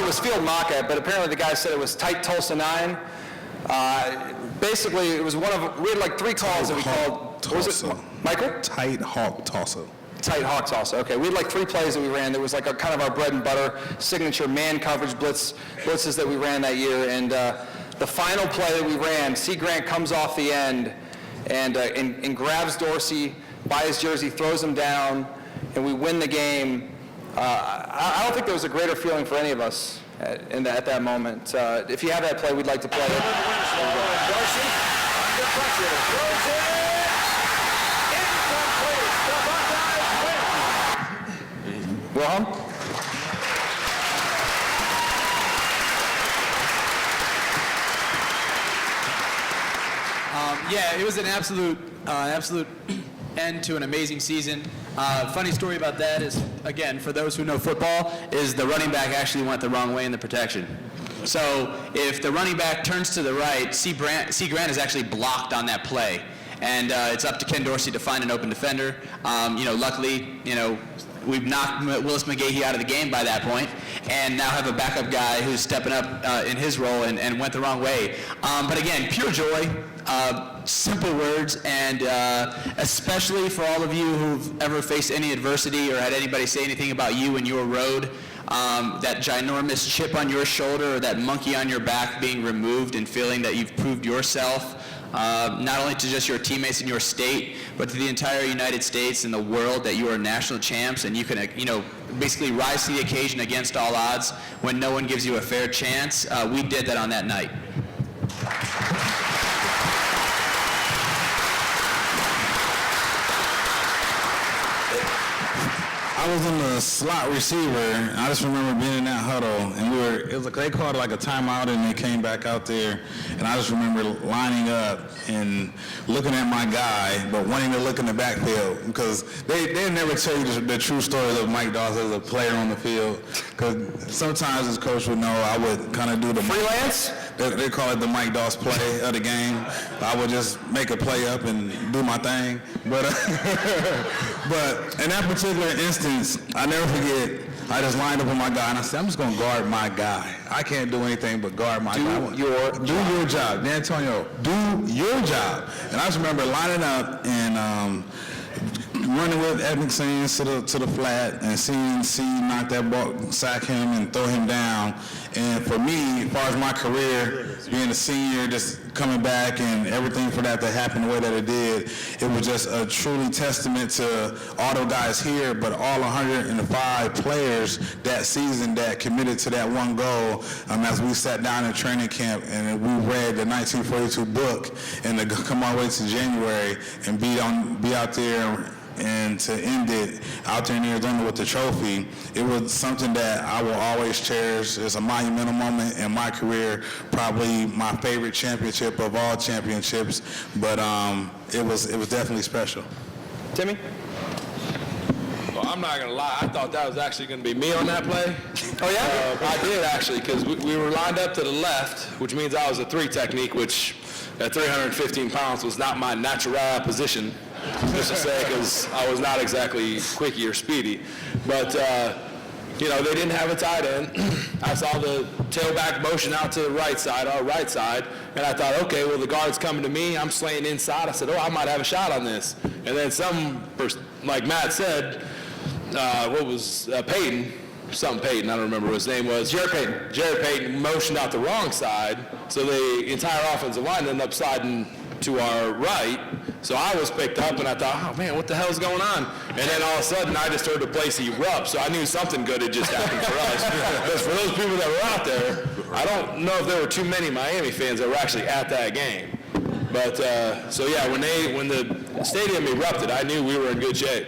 it was field mock-up, but apparently the guy said it was tight Tulsa 9. Basically, it was we had like 3 calls that we called. What was it, Michael? Tight Hawk Tulsa. Tight Hawk Tulsa. Okay, we had like 3 plays that we ran. There was like kind of our bread and butter signature man coverage blitzes that we ran that year. And the final play that we ran, C. Grant comes off the end and grabs Dorsey by his jersey, throws him down, and we win the game. I don't think there was a greater feeling for any of us at that moment. If you have that play, we'd like to play it. Dorsey, under pressure, throws it. Wilhelm? Yeah, it was an absolute end to an amazing season. Funny story about that is, again, for those who know football, is the running back actually went the wrong way in the protection. So if the running back turns to the right, C. Grant is actually blocked on that play. And it's up to Ken Dorsey to find an open defender. Luckily, we've knocked Willis McGahee out of the game by that point, and now have a backup guy who's stepping up in his role and went the wrong way. But again, pure joy, simple words, and especially for all of you who've ever faced any adversity or had anybody say anything about you and your road, that ginormous chip on your shoulder or that monkey on your back being removed and feeling that you've proved yourself, not only to just your teammates in your state, but to the entire United States and the world, that you are national champs and you can, basically rise to the occasion against all odds when no one gives you a fair chance. We did that on that night. I was in the slot receiver. I just remember being in that huddle, and they called it like a timeout, and they came back out there, and I just remember lining up and looking at my guy, but wanting to look in the backfield, because they never tell you the true story of Mike Dawson as a player on the field, because sometimes as coach would know, I would kind of do the freelance. They call it the Mike Doss play of the game. I would just make a play up and do my thing. But in that particular instance, I never forget, I just lined up with my guy and I said, I'm just going to guard my guy. I can't do anything but guard my guy. Do your job. D'Antonio, do your job. And I just remember lining up and running with Edmondson to the flat and seeing C knock that ball, sack him and throw him down. And for me, as far as my career, being a senior, just coming back and everything for that to happen the way that it did, it was just a truly testament to all the guys here, but all 105 players that season that committed to that one goal. As we sat down in training camp and we read the 1942 book, and to come all the way to January and be out there and to end it out there in Arizona with the trophy, it was something that I will always cherish. It's a monumental moment in my career, probably my favorite championship of all championships, but it was definitely special. Timmy? Well, I'm not gonna lie, I thought that was actually gonna be me on that play. Oh yeah? I did actually, because we were lined up to the left, which means I was a 3 technique, which at 315 pounds was not my natural position, just to say, because I was not exactly quicky or speedy. But, they didn't have a tight end. I saw the tailback motion out to the right side, our right side, and I thought, okay, well, the guard's coming to me. I'm slaying inside. I said, I might have a shot on this. And then some person, like Matt said, Peyton, I don't remember what his name was. Jared Payton motioned out the wrong side, so the entire offensive line ended up sliding to our right. So I was picked up, and I thought, oh man, what the hell's going on? And then all of a sudden, I just heard the place erupt. So I knew something good had just happened for us. Because for those people that were out there, I don't know if there were too many Miami fans that were actually at that game. But when the stadium erupted, I knew we were in good shape.